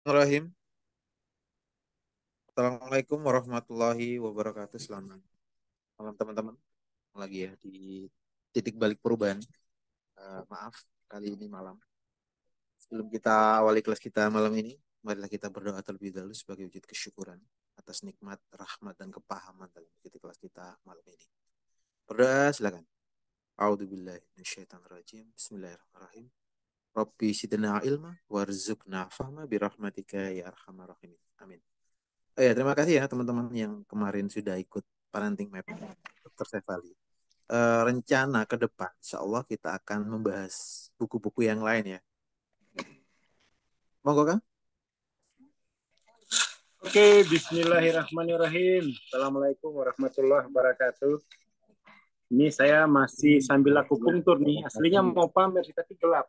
Bismillahirrahmanirrahim. Assalamualaikum warahmatullahi wabarakatuh. Selamat malam teman-teman. Lagi ya di titik balik perubahan. Maaf kali ini malam. Sebelum kita awali kelas kita malam ini, marilah kita berdoa terlebih dahulu sebagai wujud kesyukuran atas nikmat, rahmat dan kepahaman dalam titik kelas kita malam ini. Berdoa silakan. A'udzubillahi minasyaitonirrajim. Bismillahirrahmanirrahim. Rabbi zidna ilma warzuqna fahma birahmatika ya arhamar rahimin. Amin. Oh ya, terima kasih ya teman-teman yang kemarin sudah ikut parenting map Dr. Sefali. Rencana ke depan, insya Allah kita akan membahas buku-buku yang lain ya. Monggo Kang. Oke, bismillahirrahmanirrahim. Assalamualaikum warahmatullahi wabarakatuh. Ini saya masih sambil akupunktur nih. Aslinya mau pamer tapi gelap.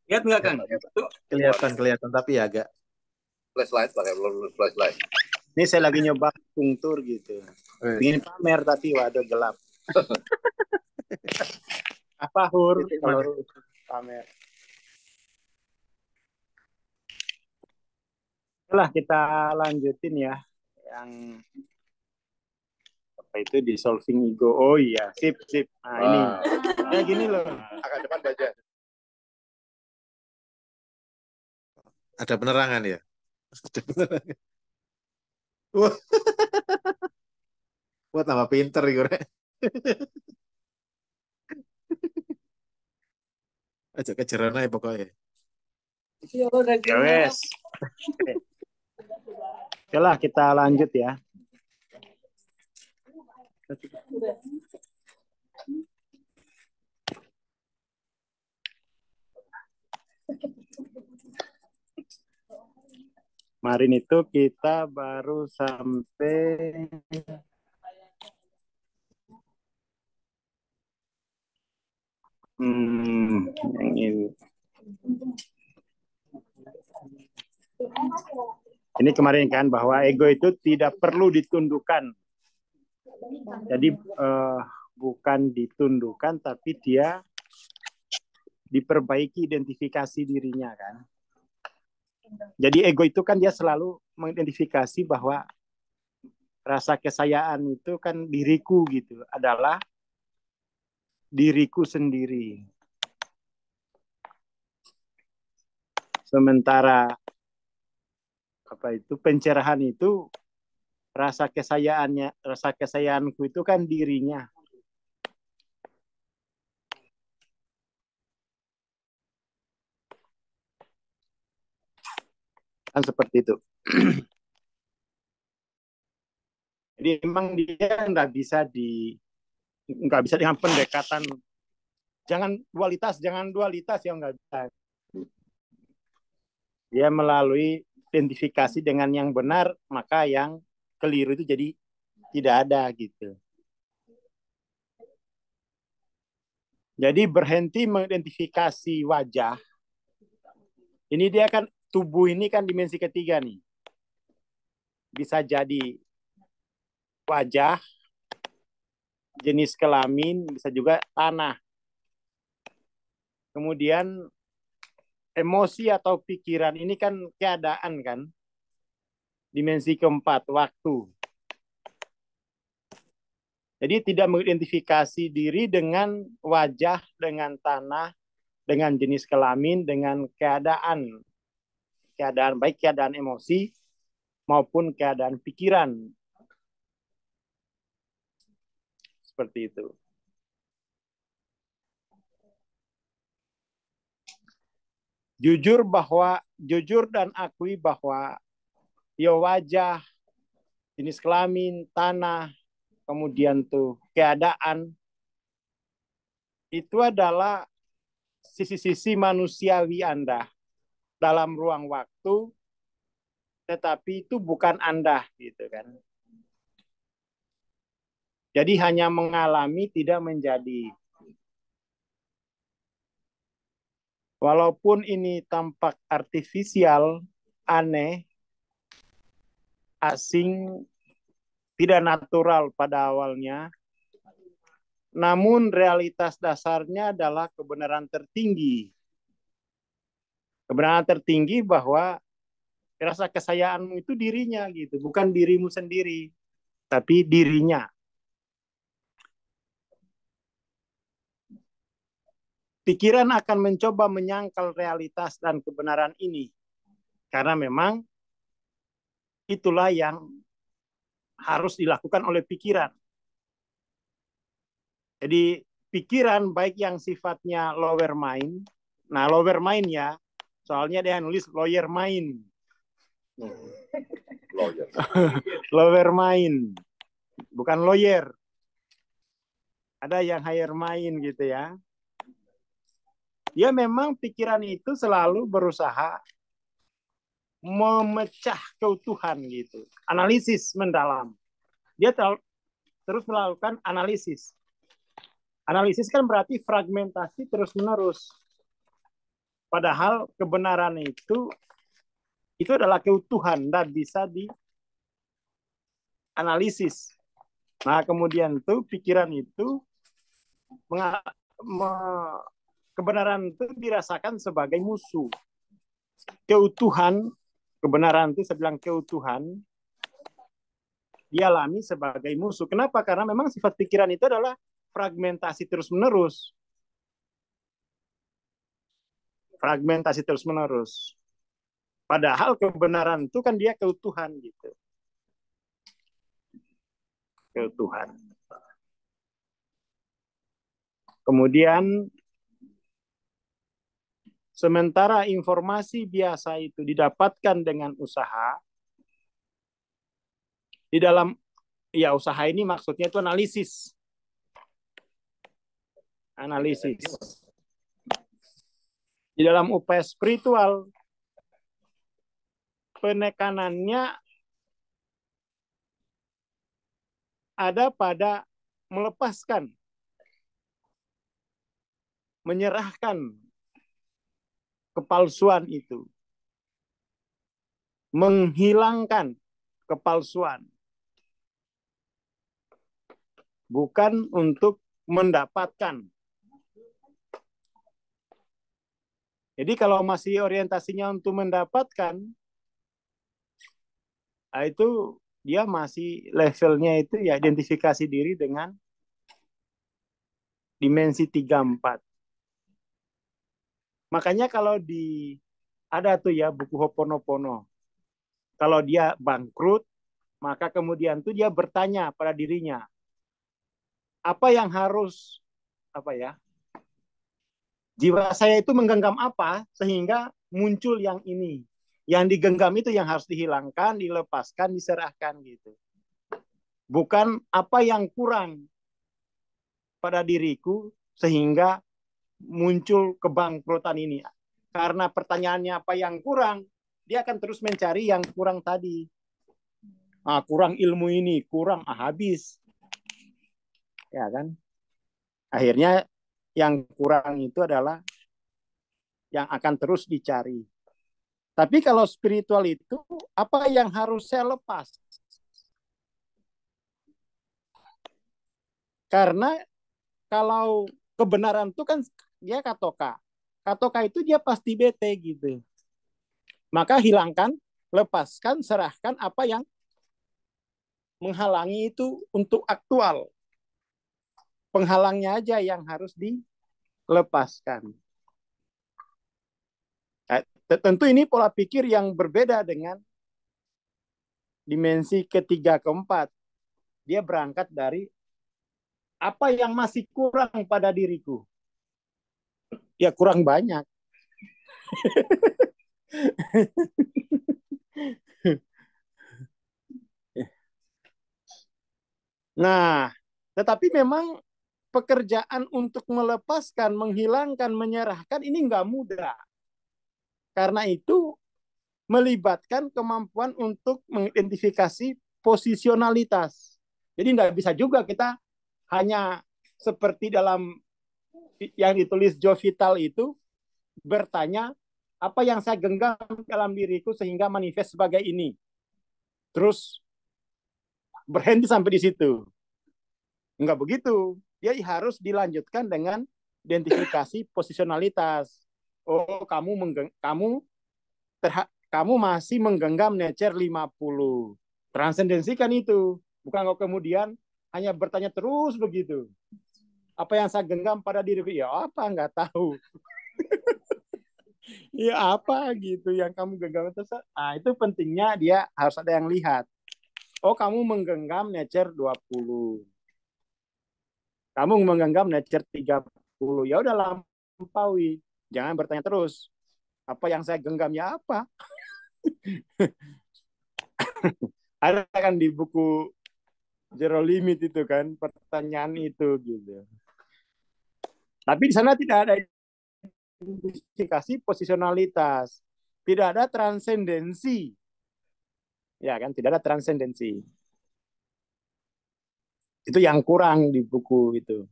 Lihat nggak Kang? Kelihatan tapi ya agak flashlight pakai flashlight. Ini saya lagi nyoba akupunktur gitu. Ingin pamer tapi waduh gelap. Apa Hur kalau pamer? Setelah kita lanjutin ya yang apa itu dissolving ego. Oh iya, sip. Nah, ini. Kayak gini loh. Agak depan baca. ada penerangan ya. Ada penerangan. Wah, wah tambah pinter gue. Aja kejaran aja pokoknya. Ya wes. Oke lah kita lanjut ya. Kemarin itu kita baru sampai yang ini. Ini kemarin kan bahwa ego itu tidak perlu ditundukkan. Jadi bukan ditundukkan tapi dia diperbaiki identifikasi dirinya kan. Jadi ego itu kan dia selalu mengidentifikasi bahwa rasa kesayaan itu kan diriku gitu, adalah diriku sendiri. Sementara apa itu pencerahan itu rasa kesayanganku itu kan dirinya. Kan seperti itu. Jadi memang dia nggak bisa dengan pendekatan jangan dualitas yang nggak bisa. Dia melalui identifikasi dengan yang benar, maka yang keliru itu jadi tidak ada gitu. Jadi berhenti mengidentifikasi wajah. Ini dia kan tubuh ini kan dimensi ketiga nih. Bisa jadi wajah, jenis kelamin, bisa juga tanah. Kemudian emosi atau pikiran ini kan keadaan kan. Dimensi keempat, waktu. Jadi tidak mengidentifikasi diri dengan wajah, dengan tanah, dengan jenis kelamin, dengan keadaan baik keadaan emosi maupun keadaan pikiran. Seperti itu. Jujur dan akui bahwa ya wajah, jenis kelamin, tanah, kemudian tuh keadaan itu adalah sisi-sisi manusiawi Anda dalam ruang waktu, tetapi itu bukan Anda gitu kan. Jadi hanya mengalami, tidak menjadi. Walaupun ini tampak artifisial, aneh, asing, tidak natural pada awalnya, namun realitas dasarnya adalah kebenaran tertinggi. Kebenaran tertinggi bahwa rasa kesayanganmu itu dirinya gitu, bukan dirimu sendiri, tapi dirinya. Pikiran akan mencoba menyangkal realitas dan kebenaran ini, karena memang itulah yang harus dilakukan oleh pikiran. Jadi pikiran baik yang sifatnya lower mind, nah lower mind ya, soalnya dia nulis lawyer mind. Lawyer. Lower mind, bukan lawyer. Ada yang higher mind gitu ya. Dia memang pikiran itu selalu berusaha memecah keutuhan gitu. Analisis mendalam. Dia terus melakukan analisis. Analisis kan berarti fragmentasi terus-menerus. Padahal kebenaran itu adalah keutuhan dan bisa dianalisis. Nah, kemudian tuh pikiran itu kebenaran itu dirasakan sebagai musuh. Keutuhan, kebenaran itu saya bilang keutuhan, dialami sebagai musuh. Kenapa? Karena memang sifat pikiran itu adalah fragmentasi terus-menerus. Fragmentasi terus-menerus. Padahal kebenaran itu kan dia keutuhan gitu. Keutuhan. Kemudian sementara informasi biasa itu didapatkan dengan usaha, di dalam ya usaha ini maksudnya itu analisis. Analisis. Di dalam upaya spiritual, penekanannya ada pada melepaskan, menyerahkan kepalsuan itu, menghilangkan kepalsuan, bukan untuk mendapatkan. Jadi kalau masih orientasinya untuk mendapatkan, itu dia masih levelnya itu ya identifikasi diri dengan dimensi 3-4. Makanya kalau ada tuh ya buku Ho'oponopono. Kalau dia bangkrut, maka kemudian tuh dia bertanya pada dirinya, apa yang harus jiwa saya itu menggenggam apa sehingga muncul yang ini. Yang digenggam itu yang harus dihilangkan, dilepaskan, diserahkan gitu. Bukan apa yang kurang pada diriku sehingga muncul kebangkrutan ini. Karena pertanyaannya apa yang kurang, dia akan terus mencari yang kurang tadi. Kurang ilmu ini, kurang habis. Ya kan? Akhirnya yang kurang itu adalah yang akan terus dicari. Tapi kalau spiritual itu, apa yang harus saya lepas? Karena kalau kebenaran itu kan dia katoka. Katoka itu dia pasti bete gitu. Maka hilangkan, lepaskan, serahkan apa yang menghalangi itu untuk aktual. Penghalangnya aja yang harus dilepaskan. Tentu ini pola pikir yang berbeda dengan dimensi ketiga keempat. Dia berangkat dari apa yang masih kurang pada diriku. Ya kurang banyak. Nah, tetapi memang pekerjaan untuk melepaskan, menghilangkan, menyerahkan ini nggak mudah. Karena itu melibatkan kemampuan untuk mengidentifikasi posisionalitas. Jadi nggak bisa juga kita hanya seperti dalam yang ditulis Joe Vital itu bertanya apa yang saya genggam dalam diriku sehingga manifest sebagai ini. Terus berhenti sampai di situ. Enggak begitu. Dia harus dilanjutkan dengan identifikasi posisionalitas. Oh, kamu masih menggenggam nature 50. Transendensi kan itu. Bukan kau kemudian hanya bertanya terus begitu. Apa yang saya genggam pada diri? Ya apa, nggak tahu. Ya apa gitu yang kamu genggam itu. Nah, itu pentingnya dia harus ada yang lihat. Oh, kamu menggenggam nature 20. Kamu menggenggam nature 30. Ya udah lampaui. Jangan bertanya terus. Apa yang saya genggamnya apa? Ada kan di buku Zero Limit itu kan pertanyaan itu gitu. Tapi di sana tidak ada identifikasi posisionalitas, tidak ada transendensi, ya kan? Tidak ada transendensi. Itu yang kurang di buku itu.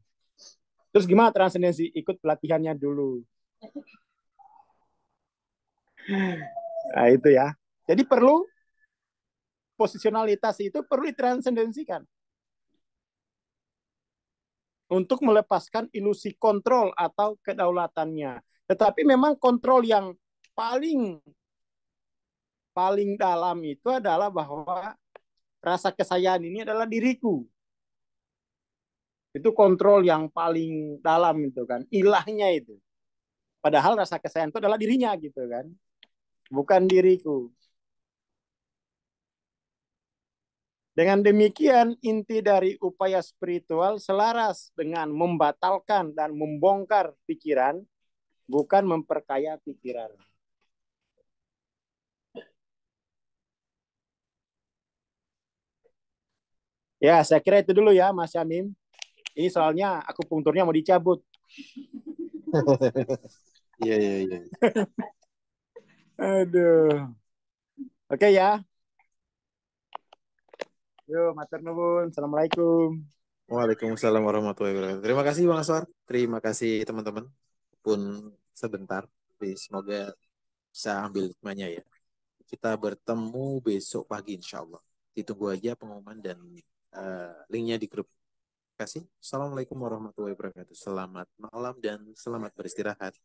Terus gimana transendensi? Ikut pelatihannya dulu. Nah itu ya. Jadi perlu posisionalitas itu perlu ditransendensikan untuk melepaskan ilusi kontrol atau kedaulatannya. Tetapi memang kontrol yang paling paling dalam itu adalah bahwa rasa kesayaan ini adalah diriku. Itu kontrol yang paling dalam itu kan, ilahnya itu. Padahal rasa kesayaan itu adalah dirinya gitu kan, bukan diriku. Dengan demikian, inti dari upaya spiritual selaras dengan membatalkan dan membongkar pikiran, bukan memperkaya pikiran. Ya, saya kira itu dulu ya, Mas Yamim. Ini soalnya aku punkturnya mau dicabut. Iya, iya, iya. Aduh. Oke ya. Yuk, matur nuwun. Assalamualaikum. Waalaikumsalam warahmatullahi wabarakatuh. Terima kasih Bang Aswar. Terima kasih teman-teman. Pun sebentar. Semoga bisa ambil hikmahnya ya. Kita bertemu besok pagi insya Allah. Ditunggu aja pengumuman dan linknya di grup. Terima kasih. Assalamualaikum warahmatullahi wabarakatuh. Selamat malam dan selamat beristirahat.